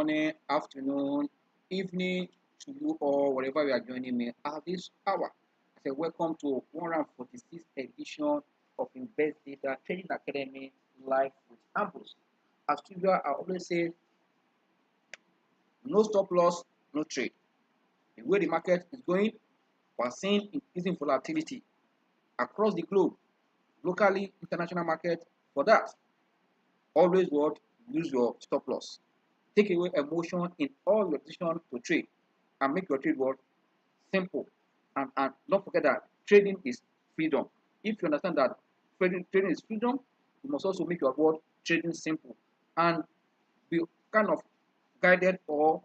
morning, afternoon, evening to you all, wherever you are joining me at this hour. I say welcome to 146th edition of Investdata Trading Academy live with Ambrose. As usual, I always say no stop loss, no trade. The way the market is going, we're seeing increasing volatility across the globe, locally, international market. For that, always what use your stop loss. Take away emotion in all your decisions to trade and make your trade work simple. And don't forget that trading is freedom. If you understand that trading is freedom, you must also make your word trading simple and be kind of guided or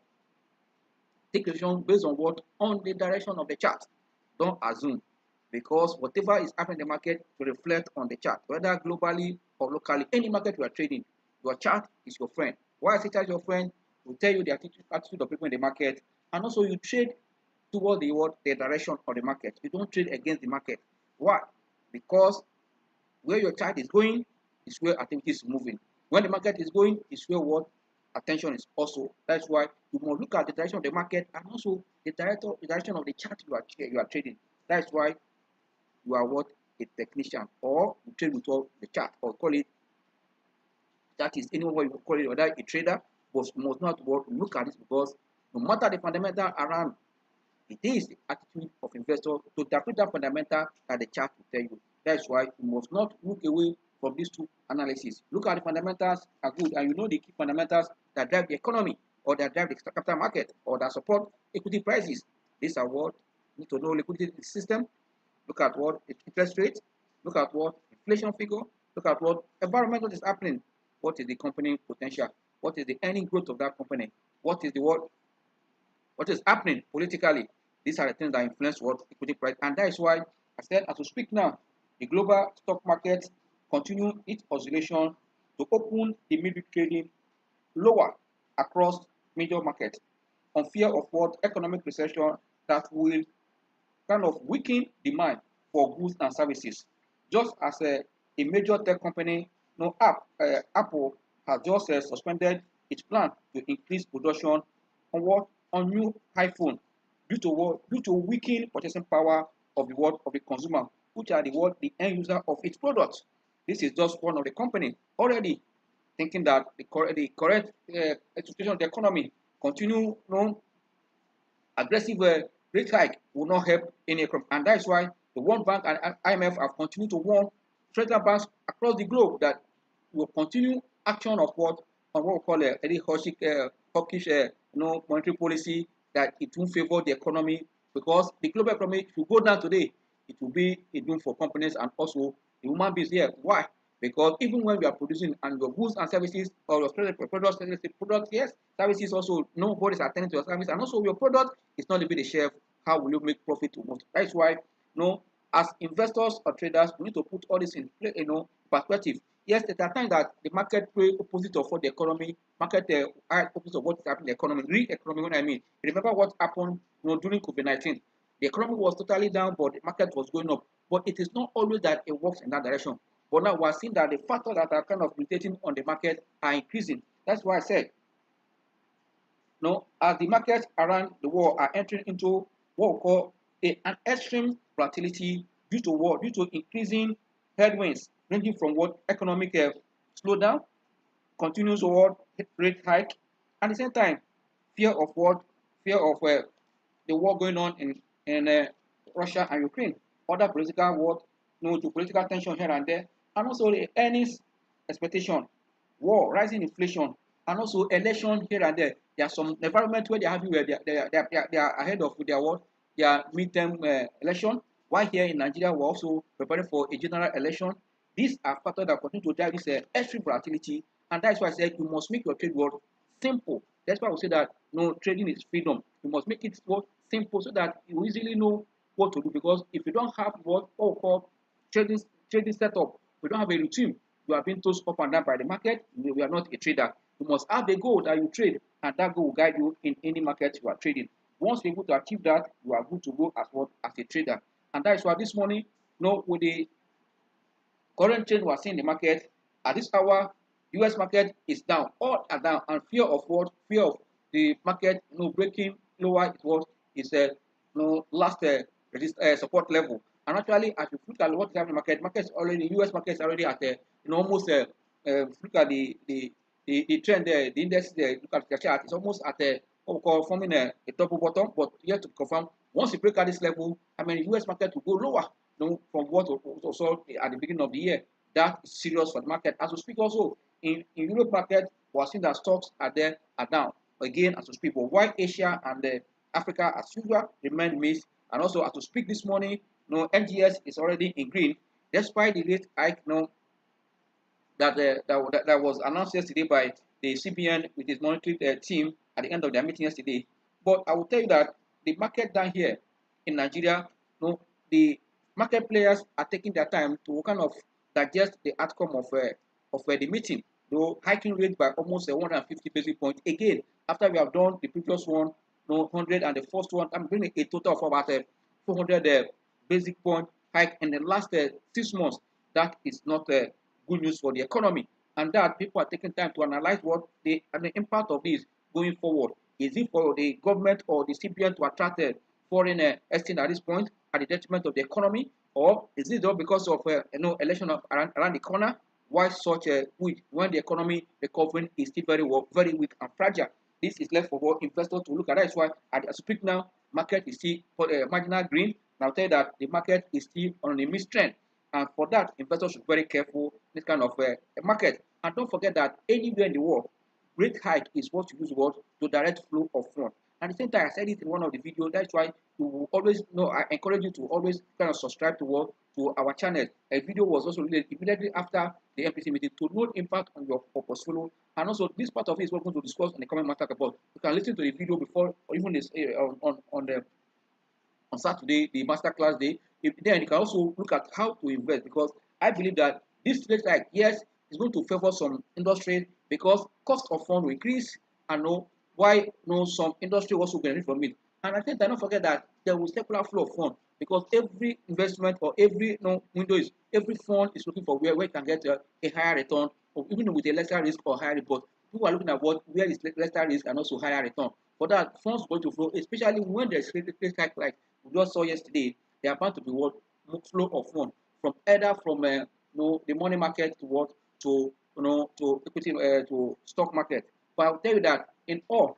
take decision based on what on the direction of the chart. Don't assume because whatever is happening in the market to reflect on the chart, whether globally or locally, any market you are trading, your chart is your friend. Why I say chart is your friend? Will tell you the attitude of people in the market, and also you trade toward the direction of the market. You don't trade against the market. Why? Because where your chart is going is where activity is moving. When the market is going, is where what attention is also. That's why you must look at the direction of the market and also the direction of the chart you are trading. That's why you are what a technician or you trade with all the chart or call it that is anyone you call it whether a trader, but must not look at this because no matter the fundamental around it is the attitude of investor to interpret that fundamental that the chart will tell you. That's why you must not look away from these two analyses. Look at the fundamentals are good, and you know the key fundamentals that drive the economy or that drive the capital market or that support equity prices. These are what you need to know: liquidity system. Look at what interest rate. Look at what inflation figure. Look at what environment is happening. What is the company potential? What is the earning growth of that company? What is the what is happening politically? These are the things that influence what equity price, and that is why I said as we speak now, the global stock market continue its oscillation to open the midweek trading lower across major markets on fear of what economic recession that will kind of weaken demand for goods and services. Just as a major tech company, no Apple has just suspended its plan to increase production on what on new iPhone due to what due to weakening purchasing power of the world of the consumer, which are the end user of its products. This is just one of the company already thinking that the correct situation of the economy continue aggressive rate hike will not help any economy, and that's why the World Bank and IMF have continued to warn central banks across the globe that will continue action of what on what we call a very hawkish monetary policy that it won't favor the economy because the global economy if you go down today it will be a doom for companies and also the human beings here. Why? Because even when we are producing and your goods and services or your products, yes, services also nobody's attending to your service and also your product is not leaving the shelf. How will you make profit to most? That's why as investors or traders, we need to put all this in perspective. Yes, there are times that the market play opposite of what the economy market opposite of what is happening in the economy. Real economy, what I mean. Remember what happened during COVID-19. The economy was totally down, but the market was going up. But it is not always that it works in that direction. But now we're seeing that the factors that are kind of mutating on the market are increasing. That's why I said, as the markets around the world are entering into what we call an extreme volatility due to what? Due to increasing headwinds ranging from what economic slowdown, continuous what rate hike, at the same time, fear of what? Fear of the war going on in Russia and Ukraine, other political what? To political tension here and there, and also the earnings expectation, war, rising inflation, and also election here and there. There are some environment where they are happy where they are ahead of their what? Their midterm election. While here in Nigeria, we're also preparing for a general election. These are factors that continue to drive this extreme volatility, and that's why I said you must make your trade world simple. That's why we say that no trading is freedom. You must make it more simple so that you easily know what to do. Because if you don't have what we call trading setup, we don't have a routine. You are being tossed up and down by the market. You are not a trader. You must have a goal that you trade, and that goal will guide you in any market you are trading. Once you're able to achieve that, you are good to go as a trader. And that is why this morning, with the current trend we are seeing in the market, at this hour, US market is down, all are down, and fear of what? Fear of the market breaking lower is last support level. And actually, as you look at what is happening in the market is already US market is already at almost look at the trend there, the index there. Look at the chart; it's almost at what we call forming a double bottom, but yet to confirm. Once you break out this level, I mean, US market will go lower, from what we saw at the beginning of the year. That is serious for the market. As we speak, also in Europe market, we are seeing that stocks are down again as we speak. But while Asia and Africa, as usual, remain mixed. And also, as we speak this morning, NGS is already in green, despite the rate hike, that was announced yesterday by the CBN with its monetary team at the end of their meeting yesterday. But I will tell you that the market down here in Nigeria, the market players are taking their time to kind of digest the outcome of the meeting. Though hiking rate by almost 150 basis points again after we have done the previous one, 100, and the first one. I'm bringing a total of about 400 basic point hike in the last 6 months. That is not good news for the economy, and that people are taking time to analyze what the impact of this going forward. Is it for the government or the CBN to attract foreign exchange at this point at the detriment of the economy, or is it all because of election around the corner? Why such a when the economy recovering is still very weak and fragile? This is left for investors to look at. That's why as I speak now, market is still marginal green. And I'll tell you that the market is still on a mixed trend. And for that, investors should be very careful this kind of market. And don't forget that anywhere in the world, rate hike is what you use to direct flow of funds. At the same time, I said it in one of the videos. That's why you will always I encourage you to always kind of subscribe to our channel. A video was also released immediately after the MPC meeting to know impact on your portfolio. And also, this part of it is what we're going to discuss in the comment matter about. You can listen to the video before or even this on Saturday, the masterclass day. Then you can also look at how to invest, because I believe that this rate hike, yes, is going to favor some industries because cost of fund will increase, and why some industry also benefit from it. And I think don't forget that there will circular flow of fund, because every investment or every window is every fund is looking for where it can get a higher return, or even with a lesser risk or higher return. People are looking at where is lesser risk and also higher return. For that, funds going to flow, especially when there's rate hike like we just saw yesterday. They are bound to be flow of funds from either from the money market to to equity to stock market. But I'll tell you that in all,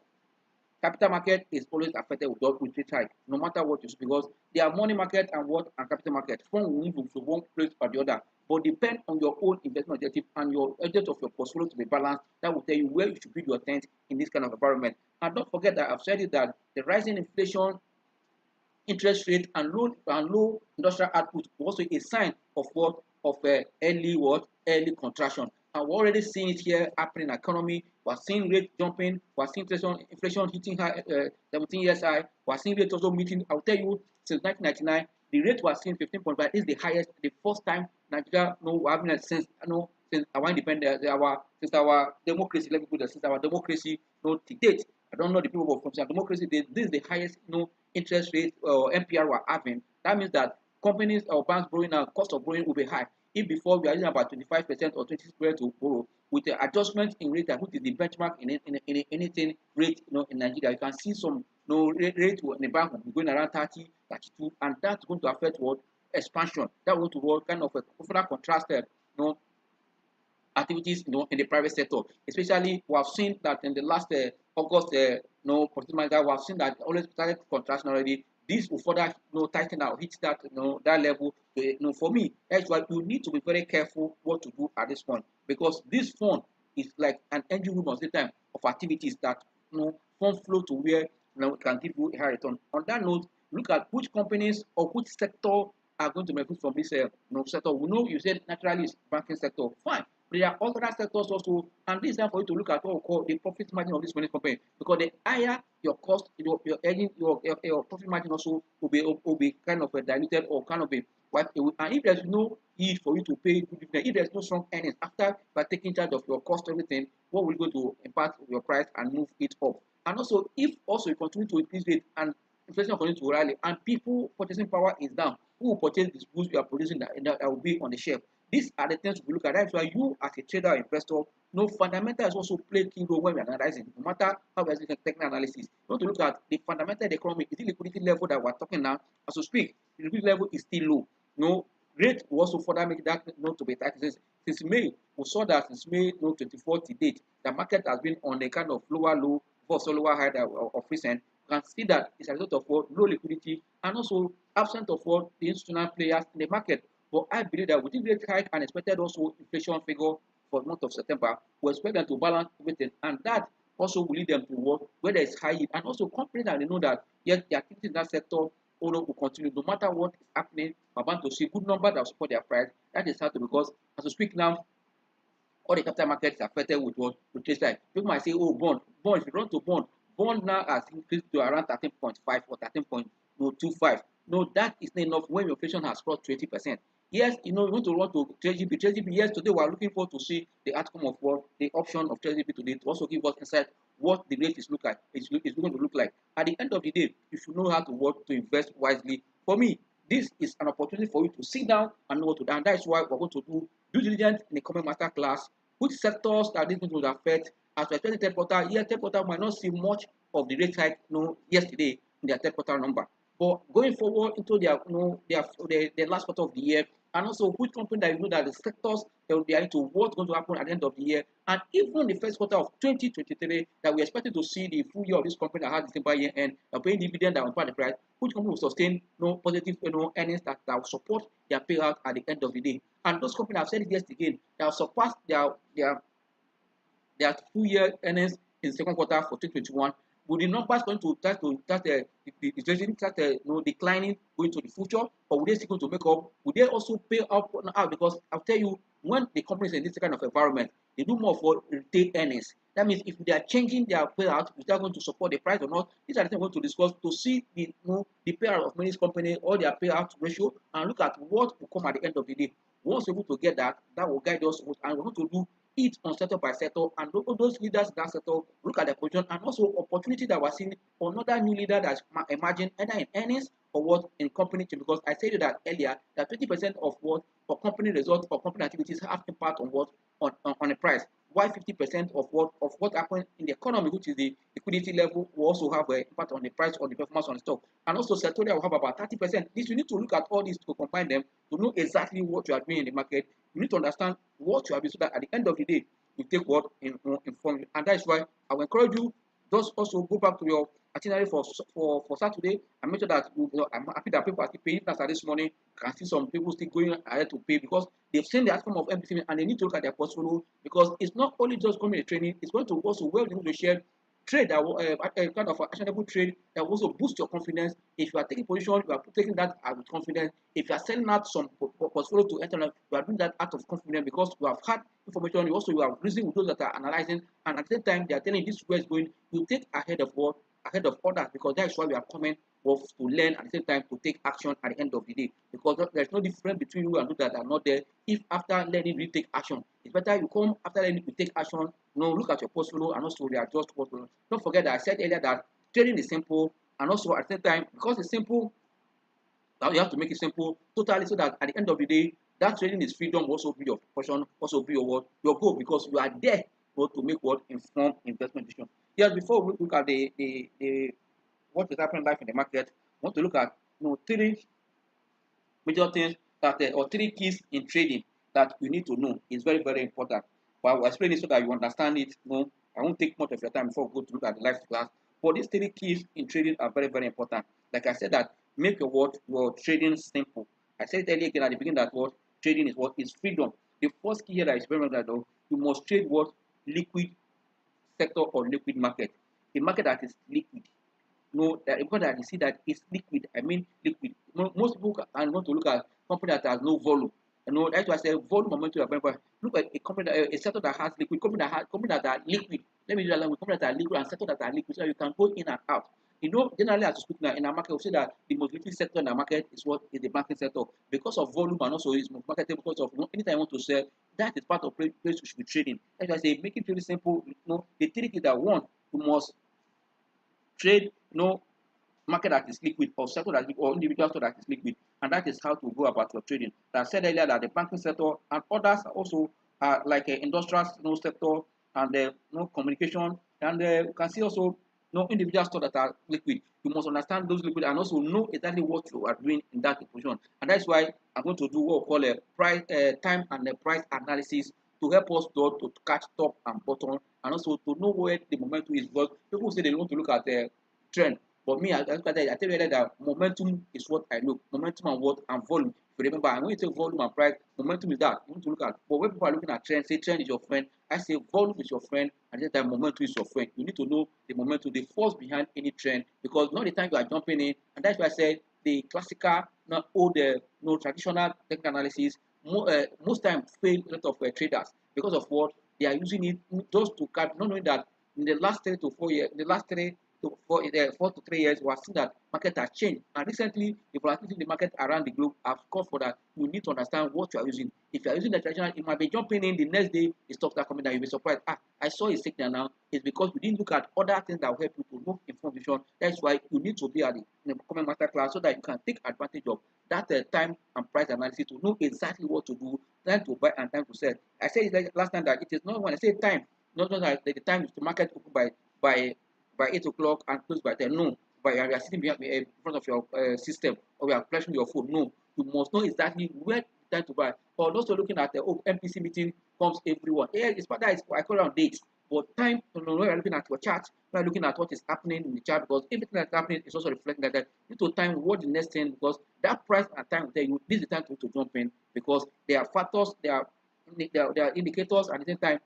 capital market is always affected with rate hike, no matter what you see, because they are money market and capital market. Fund will move to one place or the other, but depend on your own investment objective and your objective of your portfolio to be balanced. That will tell you where you should build your tent in this kind of environment. And don't forget that I've said it that the rising inflation, interest rate, and low industrial output was also a sign of early contraction. And we're already seeing it here happening in the economy. We're seeing rate jumping. We're seeing inflation hitting high, 17 years high. We're seeing rate also meeting. I'll tell you, since 1999, the rate we're seeing 15.5 is the highest, the first time Nigeria we're having it since since our independence, since our democracy. Let me put that, since our democracy to date. I don't know the people from democracy. This is the highest interest rate or MPR we're having. That means that companies or banks borrowing now, cost of borrowing will be high. If before we are using about 25% or 20% to borrow, with the adjustment in rate, which is the benchmark in anything rate, in Nigeria, you can see some rate in the bank will be going around 30, 32, and that's going to affect what expansion. That will to what kind of a further contrasted, activities, in the private sector. Especially, we have seen that in the last August, we have seen that always started contraction already. This will further, tighten out, hit that, that level. For me, that's why you need to be very careful what to do at this point, because this fund is like an engine room of the time of activities that, fund flow to where can give you a high return. On that note, look at which companies or which sector are going to benefit from this sector. We know you said naturally it's banking sector. Fine. There are other sectors also, and this is time for you to look at what we call the profit margin of this money company, because the higher your cost, your earning, your profit margin also will be kind of diluted or kind of wiped away. And if there's no yield for you to pay good dividend, if there's no strong earnings after by taking charge of your cost, everything, what will go to impact your price and move it up? And also, if also you continue to increase rate and inflation continues to rally and people purchasing power is down, who will purchase this goods you are producing that will be on the shelf? These are the things we look at. That's why you, as a trader or investor, know fundamentals also play key role when we are analyzing. No matter how we are using technical analysis, you want to look at the fundamental of the economy. Is the liquidity level that we're talking now? As we speak, the liquidity level is still low. No rate will also further make that not to be tight. Since May, we saw that since May 24 to date, the market has been on a kind of lower low versus lower high of recent. You can see that it's a result of what low liquidity and also absent of what the institutional players in the market. But I believe that with this rate hike and expected also inflation figure for the month of September, we expect them to balance everything, and that also will lead them to work where there is high yield and also companies that they know that yes, the activity in that sector will continue no matter what is happening. We're bound to see good number that will support their price. That is hard because as we speak now, all the capital markets are affected with what with trade side. People might say, oh, bond, if you run to bond now has increased to around 13.5 or 13.25. No, that is not enough when inflation has crossed 20%. Yes, you know, you want to run to TradeGP. TradeGP, yes, today we are looking forward to see the outcome of what the option of TradeGP today to also give us insight what the rate is look like. It's going to look like. At the end of the day, you should know how to work to invest wisely. For me, this is an opportunity for you to sit down and know what to do. And that is why we're going to do due diligence in the coming master class. Which sectors that this will affect? As we expect the third quarter, yes, third quarter might not see much of the rate hike, yesterday in their third quarter number. But going forward into their, the last quarter of the year, and also which company that you know that the sectors that they are into what's going to happen at the end of the year, and even the first quarter of 2023 that we expected to see the full year of this company that has December year end, paying dividend that will impact the price, which company will sustain positive earnings that will support their payout at the end of the day. And those companies have said it yesterday again, that will surpass their full year earnings in the second quarter for 2021. Will the numbers going to start declining going to the future, or will they still going to make up? Will they also pay up out? Because I'll tell you, when the companies in this kind of environment, they do more for retail earnings. That means if they are changing their payout, is that going to support the price or not? These are the things we're going to discuss to see the payout of many companies or their payout ratio, and look at what will come at the end of the day. Once we're able to get that, that will guide us, and we're going to do it on sector by sector, and those leaders in that sector look at their position and also opportunity that we're seeing for another new leader that's emerging either in earnings or what in company change. Because I said that earlier that 20% of what for company results or company activities have impact on what on the price, while 50% of what happened in the economy, which is the liquidity level, will also have an impact on the price or the performance on the stock. And also sectorial will have about 30%. This you need to look at all these to combine them to know exactly what you are doing in the market. You need to understand what you are doing so that at the end of the day you take what inform you. And that is why I will encourage you just also go back to your itinerary for Saturday and make sure that I'm happy that people are still paying. That's this morning. I can see some people still going ahead to pay because they've seen the outcome of everything and they need to look at their portfolio, because it's not only just coming to training, it's going to also well to share trade that kind of actionable trade that will also boost your confidence. If you are taking position, you are taking that with confidence. If you are selling out some portfolio to enter, you are doing that out of confidence because you have had information. You have reason with those that are analyzing, and at the same time they are telling you this is where it's going. You take ahead of others, because that is why we are coming to learn at the same time to take action at the end of the day. Because there's no difference between you and those that are not there. If after learning you take action, it's better you come after learning to take action. Look at your portfolio and also readjust portfolio. Don't forget that I said earlier that trading is simple, and also at the same time, because it's simple, now you have to make it simple totally, so that at the end of the day, that trading is freedom will also be your portion, also be your goal, because you are there to make what informed investment decision. Yes, before we look at the what is happening live in the market, we want to look at three major things that or three keys in trading that you need to know. Is very, very important. But I will explain it so that you understand it. I won't take much of your time before we go to look at the live class. But these three keys in trading are very, very important. Like I said, that make your trading simple. I said it earlier again at the beginning that trading is freedom. The first key here that is very important, though, you must trade liquid sector or liquid market. A market that is liquid. That because that you see that it's liquid. I mean liquid. Most people are going to look at company that has no volume. That's why I say volume momentum are very important. Look at a company a sector that has liquid, company that are liquid. Let me do that language. Company that are liquid and sector that are liquid, so you can go in and out. Generally as we speak now in our market, we say that the most liquid sector in our market is the banking sector, because of volume and also is most marketable because of anytime you want to sell. That is part of place you should be trading. That's why I say making trading simple. The trick is that one, you must trade market that is liquid, or sector that is liquid, or individual sector that is liquid. and that is how to go about your trading. Like I said earlier that the banking sector and others are also like industrial sector and communication, and you can see also individual stocks that are liquid. You must understand those liquid and also know exactly what you are doing in that position. And that's why I'm going to do what we call a price time and price analysis to help us to catch top and bottom, and also to know where the momentum is. Because people say they want to look at the trend, but me, I tell you that momentum is what I look. Momentum and what and volume. If you remember, and when you say volume and price, momentum is that you want to look at. But when people are looking at trend, say trend is your friend. I say volume is your friend, and then that momentum is your friend. You need to know the momentum, the force behind any trend, because not the time you are jumping in, and that's why I said the classical, not old, no traditional technical analysis. Most times fail a lot of traders because of what they are using it just to cap, not knowing that in the last 3 to 4 years, in the last 4 to 3 years, we have seen that market has changed. And recently, the volatility in the market around the globe have called for that. You need to understand what you are using. If you are using the traditional, it might be jumping in the next day, the stocks are coming down. You'll be surprised. I saw a signal now. It's because we didn't look at other things that will help you to move information. That's why you need to be at the comment master class so that you can take advantage of that time and price analysis to know exactly what to do, time to buy and time to sell. I said it like last time that it is not when I say time, not just like the time is to market open by by 8 o'clock and close by 10. No, but you are sitting behind, in front of your system, or you are flashing your phone. No, you must know exactly where time to buy. Or also looking at the MPC meeting comes everyone. Yeah, it's part that is I call it on dates. But time, when you're looking at your chart, when you're looking at what is happening in the chart, because everything that's happening is also reflecting that you need to time what the next thing, because that price and time will tell you this is the time to jump in, because there are factors, there are indicators, and at the same time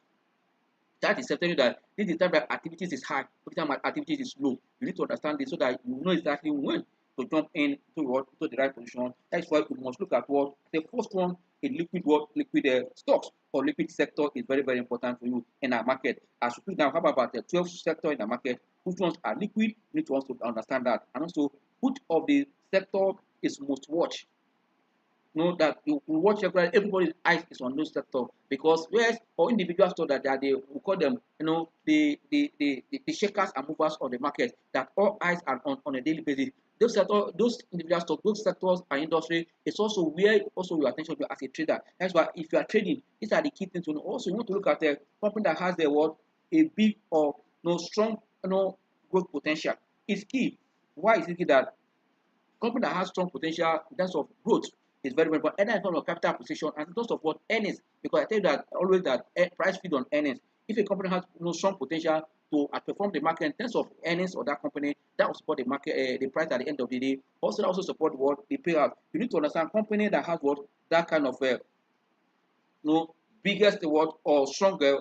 that is telling you that this is the time that activities is high, this time that activities is low. You need to understand this so that you know exactly when to jump in to the right position. That's why you must look at what the first one, a liquid stocks or liquid sector is very, very important for you in our market. As we now have about the 12 sector in the market, which ones are liquid, you need to also understand that. And also, which of the sector is most watched, know that you watch everybody's eyes is on those sector, because whereas for individual store that they we call them the shakers and movers on the market, that all eyes are on a daily basis. Those sector, those individual stock, those sectors and industry is also where also your attention to as a trader. That's why if you are trading, these are the key things to know. Also, you want to look at the company that has the what a big or strong growth potential. It's key. Why is it key? That company that has strong potential in terms of growth is very, very important. Either in terms of capital acquisition and in terms of what earnings. Because I tell you that always that price feed on earnings. If a company has strong potential to outperform the market in terms of earnings of that company, that will support the market, the price at the end of the day. Also, that also support what the payout. You need to understand company that has what that kind of biggest what or stronger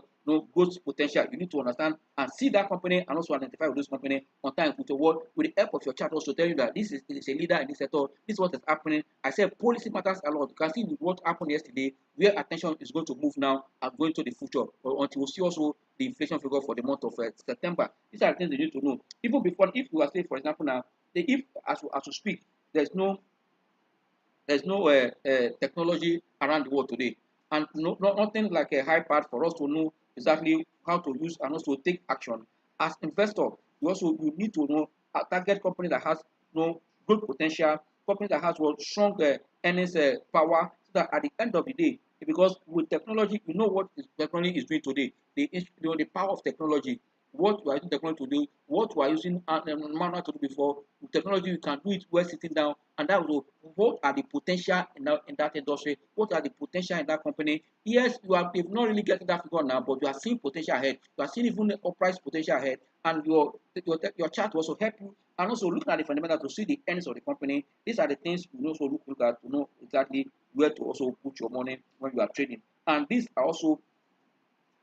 growth potential. You need to understand and see that company and also identify with those company on time with your word, with the help of your chart also tell you that this is a leader in this sector, this is what is happening. I said policy matters a lot. You can see with what happened yesterday, where attention is going to move now and going to the future, or until we see also the inflation figure for the month of September. These are the things you need to know. Even before, if you are saying, for example, now, if as we speak, there's no technology around the world today, and nothing like a high part for us to know exactly how to use and also take action. As investor, you need to know a target company that has good potential, company that has strong earnings power, so that at the end of the day, because with technology, you know what technology is doing today, the power of technology, what you are using technology to do, what you are using manual to do before. With technology, you can do it while sitting down, and that will what are the potential in that industry, what are the potential in that company. Yes, you've not really getting that figure now, but you are seeing potential ahead. You are seeing even the price potential ahead, and your chart will also help you. And also looking at the fundamentals to see the earnings of the company. These are the things you also look at to know exactly where to also put your money when you are trading. And these are also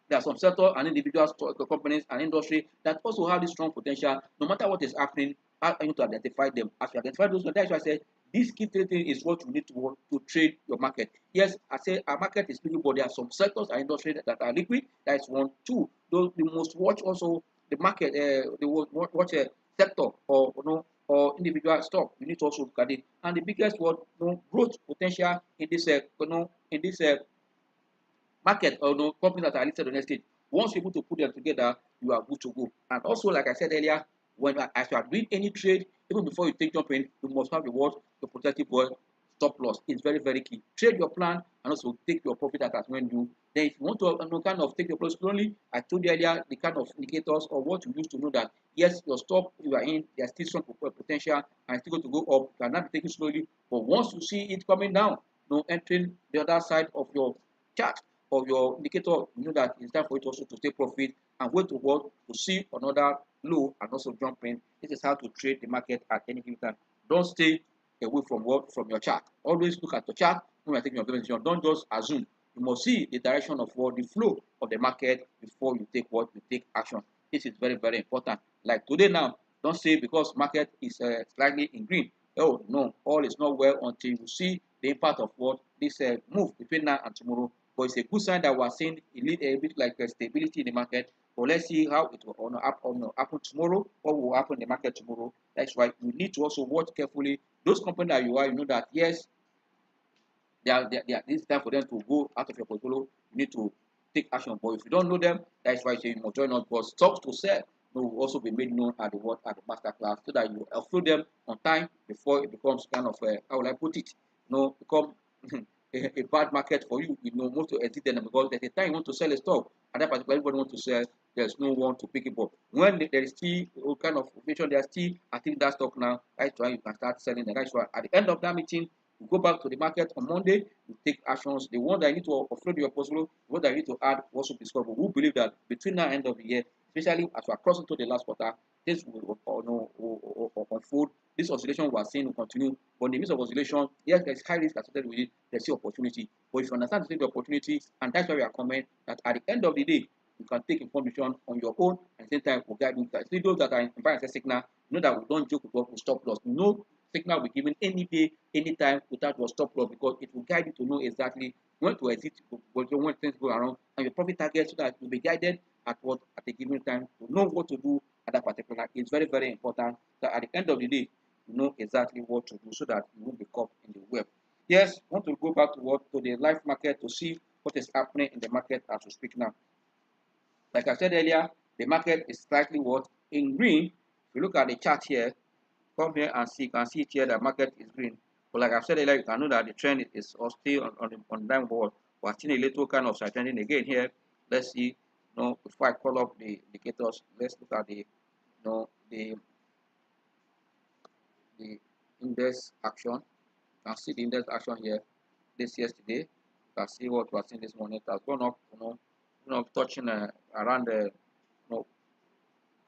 there are some sector and individual companies and industry that also have this strong potential. No matter what is happening, how are you to identify them? As you identify those, that's why I said this key three thing is what you need to trade your market. Yes, I say our market is liquid, but there are some sectors and industries that are liquid. That is one. Two, those you must watch also the market, watch a sector or individual stock. You need to also look at it. And the biggest one, growth potential in this, market or companies that are listed on the stage. Once you're able to put them together, you are good to go. And also, like I said earlier, as you are doing any trade, even before you take jump in, you must have the protective word stop loss is very, very key. Trade your plan and also take your profit as when you. Then if you want to kind of take your profit slowly, I told you earlier the kind of indicators or what you use to know that yes, your stock you are in, there's still some potential and it's still going to go up. You cannot be taking slowly, but once you see it coming down, entering the other side of your chart or your indicator, you know that it's time for it also to take profit and wait to what to see another low and also jump in. This is how to trade the market at any given time. Don't stay away from what from your chart. Always look at the chart when you're taking your decision. Don't just assume. You must see the direction of what the flow of the market before you take what you take action. This is very, very important. Like today now, don't say because market is slightly in green. Oh no, all is not well until you see the impact of what this move between now and tomorrow. But it's a good sign that we're seeing a bit like stability in the market. But let's see how it will happen tomorrow. What will happen in the market tomorrow? That's why you need to also watch carefully those companies that you are. You know that yes, this time for them to go out of your portfolio. You need to take action. But if you don't know them, that's why you must join us. Because stocks to sell will also be made known at the master class so that you upload them on time before it becomes kind of how will I put it? Become a bad market for you. You know, want to exit them because there's a time you want to sell a stock, and that particular everybody want to sell. There's no one to pick it up. When there is still all kind of information, there's still I think that stock now. That's why you can start selling the right one. At the end of that meeting, you go back to the market on Monday, you take actions. The one that you need to offload your portfolio, the one that you need to add also discover. We believe that between now and end of the year, especially as we are crossing to the last quarter, this will unfold. This oscillation we are seeing will continue. But in the midst of oscillation, yes, there's high risk associated with it, there's still opportunity. But if you understand to take the opportunity, and that's why we are comment that at the end of the day, you can take information on your own and at the same time we'll guide you. See those that are in environmental signal, you know that we don't joke with what we stop loss. No signal will be given any day, anytime without your stop loss because it will guide you to know exactly when to exit, when things go around, and your profit target so that you'll be guided at a given time to know what to do at that particular. It's very, very important that at the end of the day, you know exactly what to do so that you won't be caught in the web. Yes, want to go back to the live market to see what is happening in the market as we speak now. Like I said earlier, the market is slightly what in green. If you look at the chart here, come here and see, you can see it here the market is green. But like I said earlier, you can know that the trend is still on downward. We're seeing a little kind of side trending again here. Let's see, before I call up the indicators, let's look at the index action. You can see the index action here. This yesterday, you can see what we are seeing this morning. It has gone up, touching around the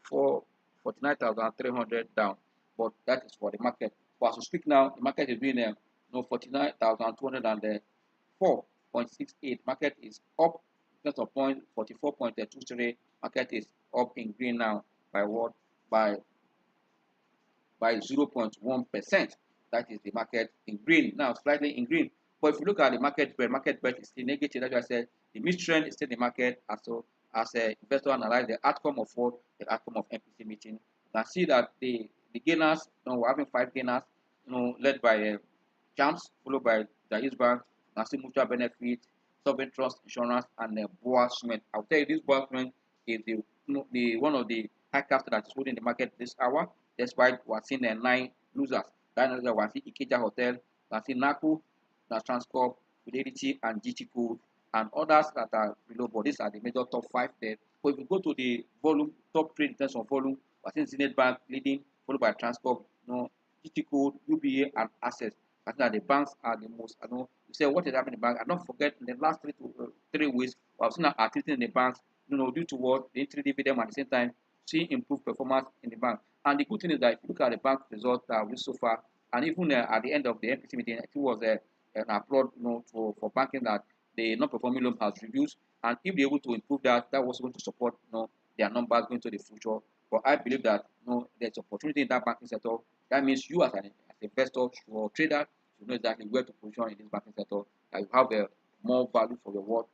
49,300 down. But that is for the market. But as we speak now, the market is doing 49,204.68. Market is up just a point 44.23. Market is up in green now by what? By 0.1%. That is the market in green. Now slightly in green. But if you look at the market bet is still negative. That's why I said the mid trend is still in the market. As an investor analyze the outcome of what the outcome of MPC meeting, you can see that the gainers, we're having 5 gainers, led by Champs, followed by Jais Bank, you can see Mutual Benefit, Sovereign Trust Insurance, and Boa Cement. I'll tell you this Boa Cement is the one of the high capital that is holding the market this hour. That's why we're seeing 9 losers. That is why we see Ikeja Hotel, we see Naku, Transcorp, Fidelity, and GT Code, and others that are below. But these are the major top 5 there. But if you go to the volume, top 3 in terms of volume, we're seeing Zenith Bank leading, followed by Transcorp, GT Code, UBA, and Access. I think that the banks are the most. You say what is happening in the bank. I don't forget in the last 3 weeks, we've seen activity in the banks, due to what the entry dividend at the same time, see improved performance in the bank. And the good thing is that if you look at the bank results that we so far, and even at the end of the MPC meeting, it was an applaud, for banking that the non-performing loan has reduced, and if they're able to improve that, that was going to support, their numbers going to the future. But I believe that, there's opportunity in that banking sector. That means you as an investor or trader should know exactly where to position in this banking sector, that you have more value for your work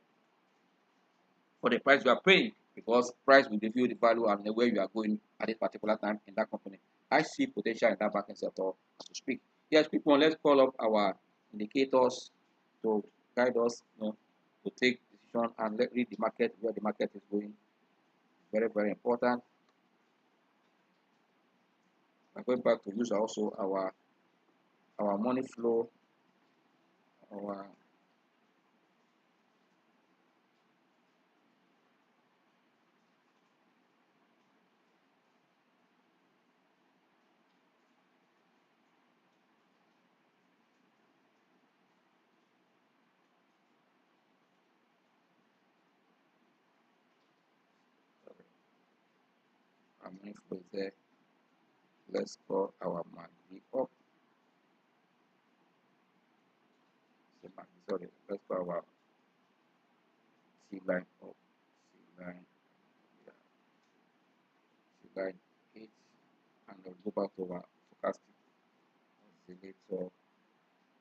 for the price you are paying, because price will reveal the value and where you are going at this particular time in that company. I see potential in that banking sector as we speak. Yes, people, let's call up our indicators to guide us, to take decision and read the market, where the market is going. Very, very important. I'm going back to use also our money flow our money flow is there. Let's call our MACD up. Sorry, let's call our C line up. C line, yeah, C line 8, and then go back to our forecasting oscillator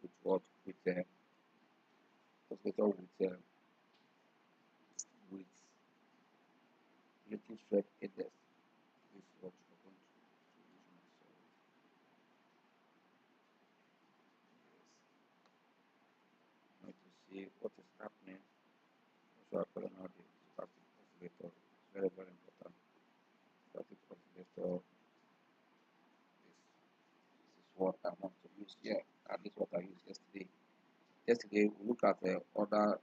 with what? With oscillator with relative strength index. This is what we're going to use now. So yes, I need to see what is happening. So I put another static oscillator. It's very, very important. Static oscillator. This is what I want to use here. At least what I used yesterday. Yesterday we look at the other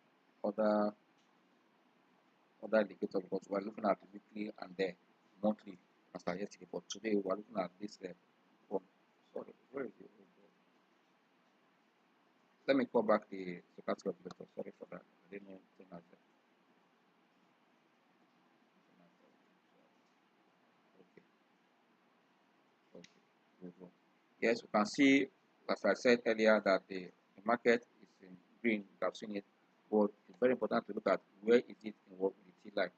indicators, because we are looking at the weekly and the monthly as I yesterday. But today we are looking at this one. Sorry, where is it? Let me call back the stochastic oscillator. Sorry for that. I didn't know anything like that. Okay, okay, good. Yes, we can see, as I said earlier, that the market is in green. We have seen it, but it's very important to look at where is it in what the T line.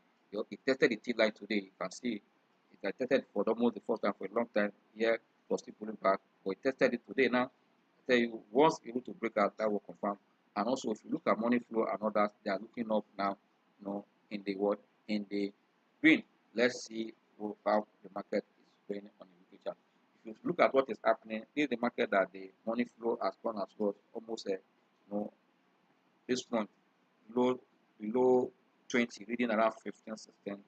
It tested the T line today. You can see it had tested for almost the first time for a long time. Here, it was still pulling back, but it tested it today. Now, I tell you, once able to break out, that will confirm. And also, if you look at money flow and others, they are looking up now. In the what, in the green. Let's see how the market is going on the weekly chart. If you look at what is happening, this is the market that the money flow has gone as well, almost this month below 20, reading around 15, 16.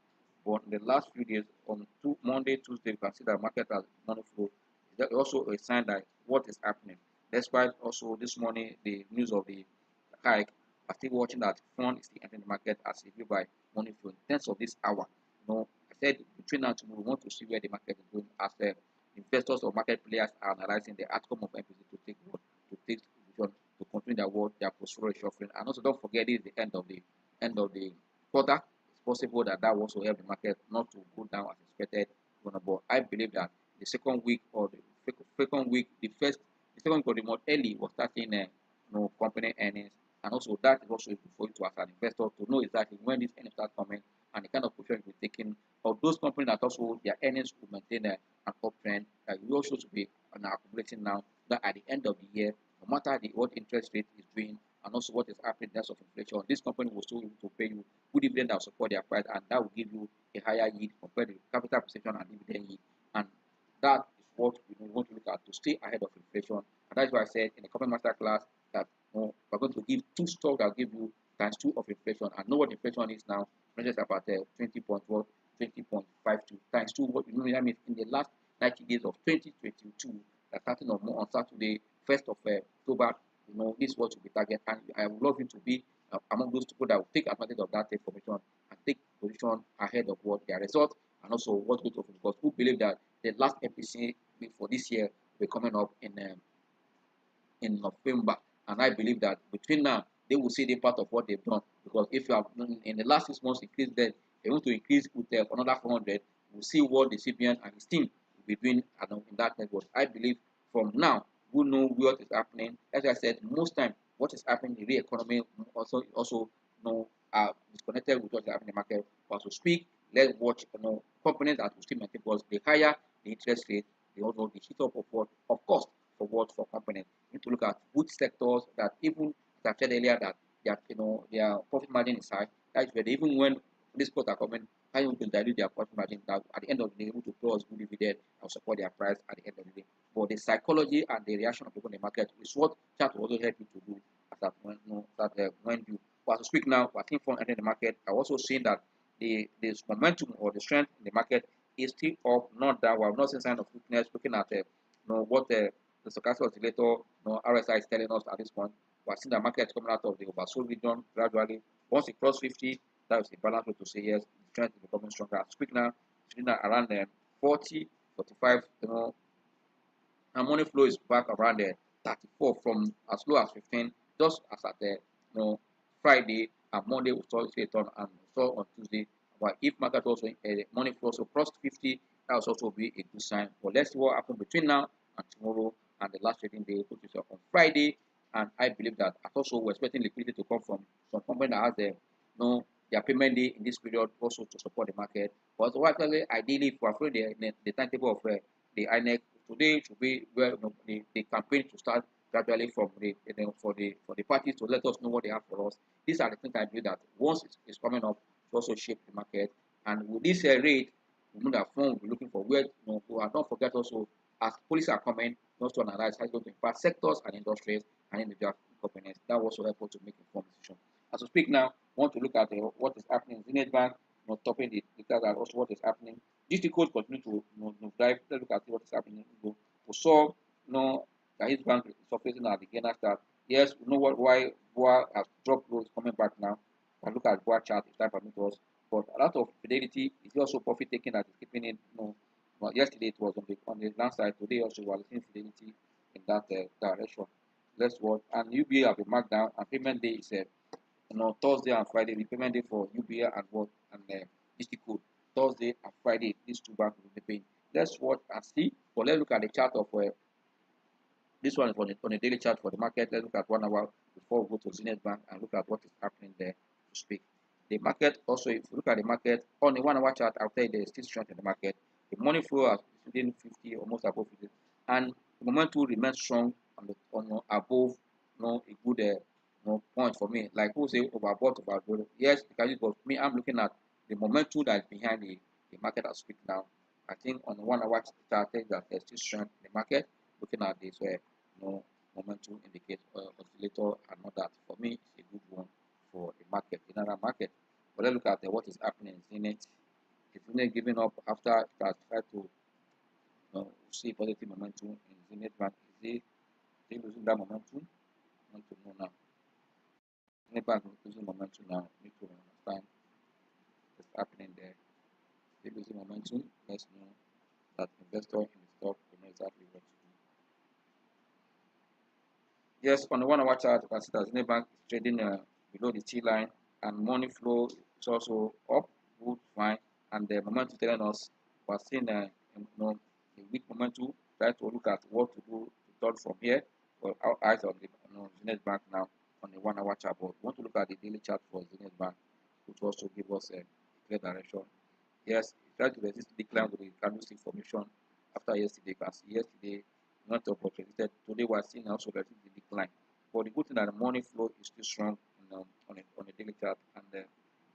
But in the last few days, on Monday, Tuesday, you can see that market has money flow. That's also a sign that what is happening. Despite also this morning, the news of the hike, I still watching that fund is still entering the market as a view by money flow. In terms of this hour, I said between now and tomorrow, we want to see where the market is going as investors or market players are analyzing the outcome of MPC to take decision to continue their portfolio shuffling. And also, don't forget, this is the end of the quarter. It's possible that will also help the market not to go down as expected. But I believe that the second week or the second week, the second week of the month early was starting company earnings, and also that is also for you to as an investor to know exactly when this earnings start coming and the kind of position you'll be taking. Of those companies that also their earnings will maintain an uptrend, you also should be accumulating now that at the end of the year, no matter what interest rate is doing and also what is happening in terms of inflation, this company will still able to pay you good dividend that will support their price, and that will give you a higher yield compared to capital appreciation and dividend yield. And that is what we want to look at to stay ahead of inflation. And that's why I said in the company master class that we're going to give two stocks that will give you times two of inflation. And know what inflation is now. Measures about 20.52 times two. What you know that means in the last 90 days of 2022, that starting on Saturday, 1st of October, this is what will be target. And I would love you to be among those people that will take advantage of that information and take position ahead of what their result and also what goes off, because who believe that the last MPC for this year will be coming up in November, and I believe that between now they will see the part of what they've done, because if you have in the last 6 months increased debt, they want to increase with another 400. We'll see what the CBN and his team will be doing in that network. I believe from now we know what is happening. As I said, most time what is happening in the economy also are disconnected with what is happening in the market. But to speak, let's watch companies that will still maintain, because the higher the interest rate, the also the hit up of cost for companies. You need to look at which sectors that, even as I said earlier, that their profit margin is high. That's where even when this costs are coming, how you can dilute their profit margin, that at the end of the day able to pay us good dividend and support their price at the end of the day. But the psychology and the reaction of people in the market is what chat will also help you to do as that when you. But as we speak now, we're seeing fund entering the market. I'm also seeing that the momentum or the strength in the market is still up, not that we're not seeing sign of weakness. Looking at what the stochastic oscillator, RSI is telling us at this point. we are seeing the market coming out of the oversold region gradually. Once it cross 50, that is the balance way to say yes, the trend is becoming stronger. As quick now, it's now around 40, 45, and money flow is back around 34 from as low as 15, just as at the Friday and Monday we saw it on and saw on Tuesday. But if market also money flow also crossed 50, that will also be a good sign. But let's see what happens between now and tomorrow and the last trading day, which is on Friday. And I believe that also we're expecting liquidity to come from some company that has their payment day in this period also to support the market. But so actually, ideally, if we are following the timetable of the INEC, today should be where the campaign to start gradually from for the parties to let us know what they have for us. These are the things I believe that once it's coming up, to also shape the market. And with this rate, we know that phone will be looking for where and don't forget also as policies are coming, also analyze how it's going to impact sectors and industries and individual companies. That will also help us to make informed decisions. As we speak now, we want to look at what is happening in Zenith Bank, topping the data and also what is happening. GT code continue to drive. Let's look at what is happening. We saw that his bank is surfacing at the gainer start. Yes, we know why BOA has dropped low is coming back now. And look at BOA chart, it's time permit us. But a lot of fidelity is also profit taking that is keeping it. Well, yesterday it was on the land side. Today also we are seeing fidelity in that direction. Let's watch. And UBA have been marked down, and payment day is Thursday and Friday. The payment day for UBA and what and GT code. Thursday and Friday, these two banks will be paying. Let's watch and see. But let's look at the chart of this one is on a daily chart for the market. Let's look at 1 hour before we go to Zenith Bank and look at what is happening there to speak. The market also, if you look at the market on the 1 hour chart, I'll tell you there is still strength in the market. The money flow is within 50, almost above 50, and the momentum remains strong on above a good point for me. Like who say overbought, overbought. Yes, but me, I'm looking at the momentum that is behind the market as speak now. I think on the 1 hour chart, that there's still strength in the market. Looking at this where momentum indicates oscillator and not that. For me, it's a good one for the market, the general market. But let's look at what is happening in Zenith. Is Zenith giving up after it has tried to see positive momentum in Zenith Bank? Is it losing that momentum? I want to know now. Zenith Bank is losing momentum now. Need to understand what's happening there. Is it losing momentum? Let's know that investor in the stock will know exactly what to do. Yes, on the 1 hour chart, you can see that Zenith Bank is trading below the T line, and money flow is also up, good, fine, and the momentum telling us we're seeing a weak momentum. Try to look at what to do to turn from here. Well, our eyes on the Zenith Bank now on the 1 hour chart, but we want to look at the daily chart for Zenith Bank, which also give us a clear direction. Yes, try to resist the decline with the candlestick formation after yesterday. You can see yesterday not opportunity. Today we are seeing also resist the decline. But the good thing that the money flow is still strong on a daily chart, and the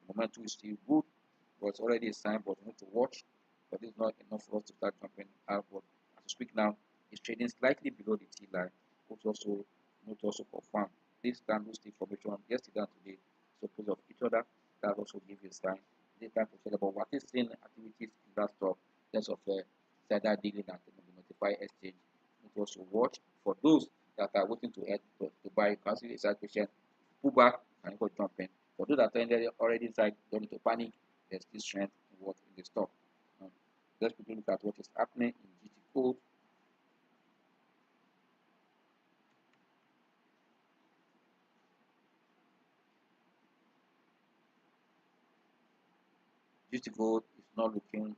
momentum is still good. But it's already a sign, but we need to watch. But it's not enough for us to start jumping out. But as we speak now, it's trading slightly below the T line, which also not also confirm this candlestick formation yesterday and today suppose of each other. That also gives you a sign. They time to tell about what is seeing activities in that stock in terms of insider dealing and the notify exchange. It also watch for those that are waiting to head to buy. You can see the side patient pull back and go jump in. For those that are already inside, don't need to panic. There's still strength in the stock. Let's quickly look at what is happening in GT code. GT code is not looking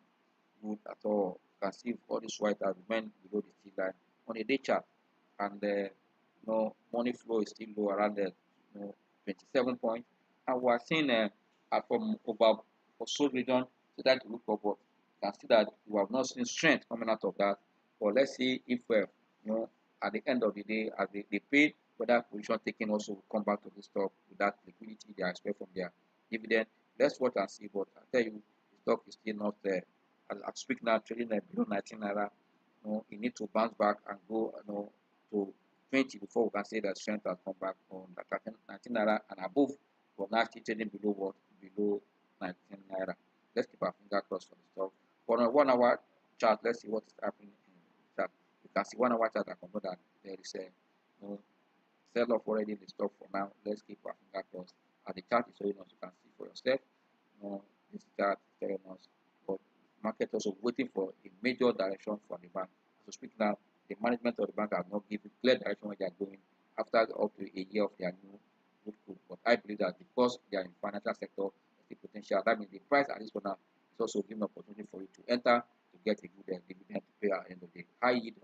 good at all. You can see all this white has remained below the T line on a day chart, and the money flow is still low around the 27 points, and we are seeing from over sold region to that to look up, but you can see that we have not seen strength coming out of that. But let's see if at the end of the day, as they pay, whether position taking also will come back to the stock with that liquidity they expect from their dividend. Let's watch and see. But I tell you, the stock is still not there. As I speak now, trading below 19 naira. You need to bounce back and go to 20 before we can say that strength has come back on that 19 naira and above. But now still trading below what? Below 19 naira. Let's keep our finger crossed for the stock. But on a 1 hour chart, let's see what is happening in the chart. You can see 1 hour chart that confirm that there is a sell off already in the stock for now. Let's keep our finger crossed. As the chart is showing us, you can see for yourself. This chart is telling us, but market also waiting for a major direction for the bank. As we speak now, the management of the bank has not given clear direction where they are going after up to a year of their new good coup. But I believe that because they are in financial sector, there's the potential. That means the price at this point now is also giving opportunity for you to enter to get a good dividend to pay at the end of the day. High yield,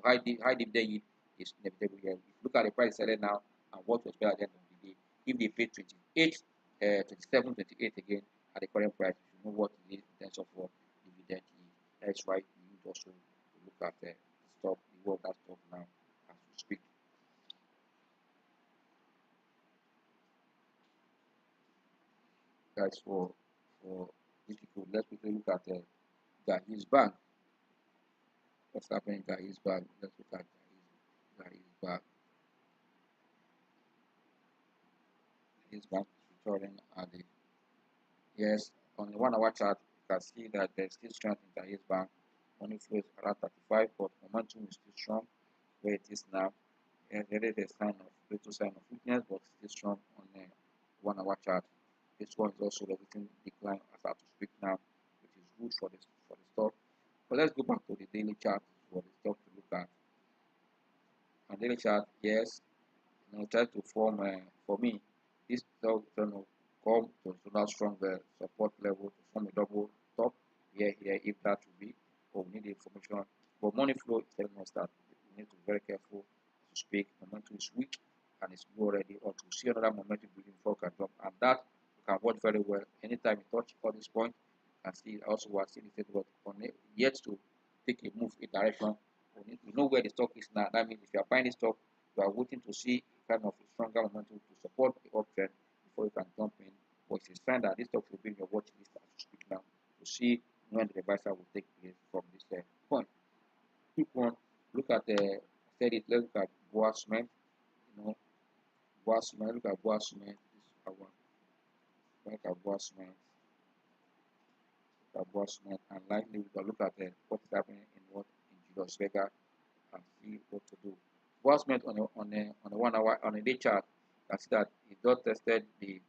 high dividend yield is inevitable here. If you look at the price selling now and what to expect at the end of the day, if they pay 28, 27, 28 again at the current price, you know what it is in terms of what dividend yield. That's why you need also to look at the stock, the world that stock now as we speak. Guys, for this people, let's quickly look at Gai's bank. What's happening in Gai's bank? Let's look at Gai's bank. His bank is returning at the yes on the 1 hour chart. You can see that there's still strength in Gai's bank. Money flow is around 35, but momentum is still strong where it is now. And there is a little sign of weakness, but still strong on the 1 hour chart. This one is also resisting decline as I have to speak now, which is good for the stock. But let's go back to the daily chart for the stock to look at. On daily chart, yes, try to form for me this stock come to that strong support level to form a double top here if that will be, or we need the information. But money flow is telling us that we need to be very careful to speak. Momentum is weak and it's low already, or to see another momentum building before can drop, and that you can watch very well. Anytime you touch all this point, you can see also what see this what on it, yet to take a move in direction. We know where the stock is now. That means if you are buying the stock, you are waiting to see kind of a stronger momentum to support the uptrend before you can jump in. But it's a sign that this stock will be in your watch list as you speak now to see when the reversal will take place from this point. Quick one, look at the said it. Let's look at Boa Cement. Boa Cement. Look at Boa Cement. This is our one. Look at Boa Cement. Look at Boa Cement, and likely we can look at what is happening in Julius Vega and see what to do. Was meant on a 1 hour on a day chart. You can see that it just tested the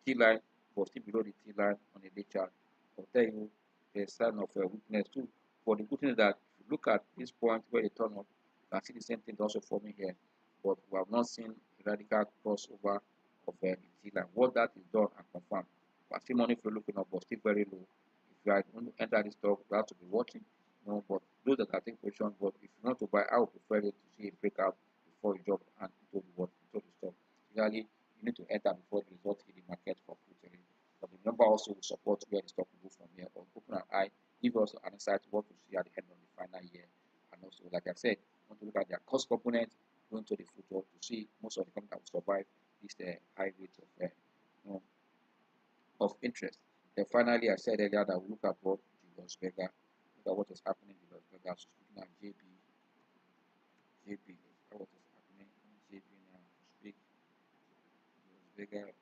T line, but still below the T line on a day chart. I'll tell you a sign of weakness too. But the good thing is that if you look at this point where they turn up, you can see the same thing also forming here. But we have not seen a radical crossover of the T line. What that is done and confirmed. But still money flow looking up, but still very low. If you are going to enter this stock, you have to be watching. But those that are taking position, but if you want to buy, I would prefer it to see a breakout before you jump and into the stock. Usually, you need to enter before the result hit the market for put. But the number also will support where the stock will go from here. Or open an eye, give us an insight what to see at the end of the final year. And also, like I said, want to look at their cost component going to the future to see most of the companies that will survive this high rate of interest. Then finally, I said earlier that we look at what Julius Vega. Look at what is happening in Las Vegas. Speaking of JB, look at what is happening in JB now. Speak Las Vegas.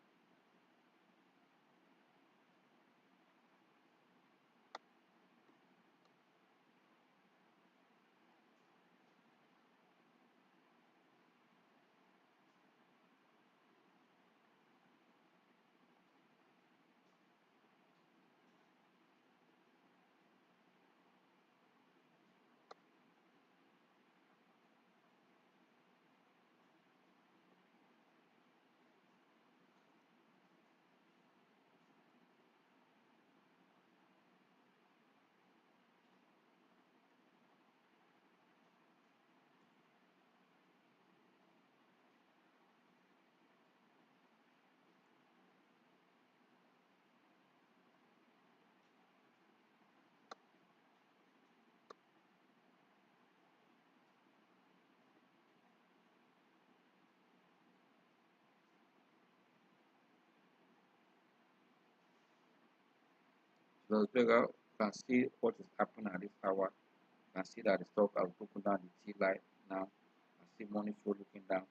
Las Vegas can see what is happening at this hour. You can see that the stock has broken down the T line now. I see money flow looking down.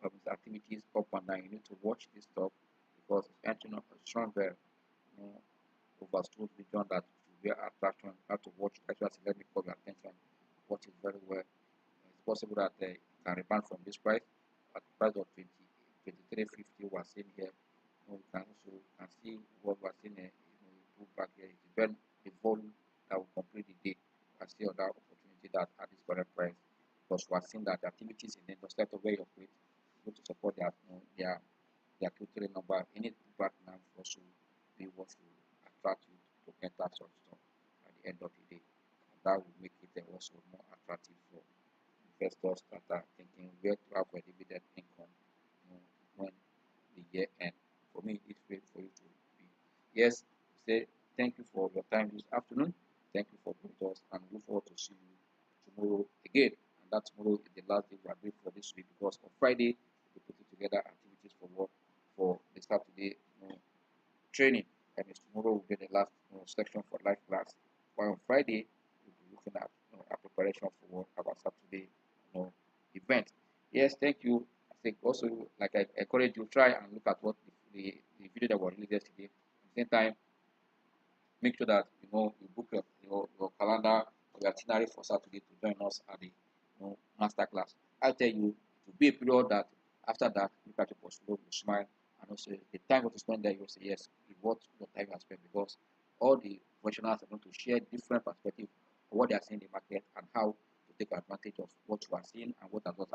Its activities up and down. You need to watch this stock because it's entering up a stronger oversold region that will be attraction. You have to watch actually let me call your attention. Watch it very well. It's possible that it can rebound from this price at the price of 23.50 we are seeing here. You can also see what we are seeing here. You put back here, it depends the volume that will complete the day. I see other opportunity that at this current price, because we are seeing that the activities in the industry of where you operate go to support their Q3 number. You need to back now for also be what to attract you to enter such stuff at the end of the day. And that will make it also more attractive for investors that are thinking where to have a dividend income, when the year end. For me, it's great for you to be. Yes, say thank you for your time this afternoon. Thank you for being with us, and look forward to see you tomorrow again. And that tomorrow is the last day we are doing for this week, because on Friday we put together activities for work for the Saturday training, and it's tomorrow will be the last section for live class. While on Friday we'll be looking at our preparation for our Saturday event. Yes, thank you. I think also, like I encourage you, try and look at what the video that was released yesterday. At the same time, make sure that you book your calendar or your itinerary for Saturday to join us at the master class. I tell you, it will be a period that after that, look at your portfolio, you smile, and also the time you to spend there, you'll say yes, it's worth your time you have spent, because all the professionals are going to share different perspectives of what they are seeing in the market and how to take advantage of what you are seeing and what has not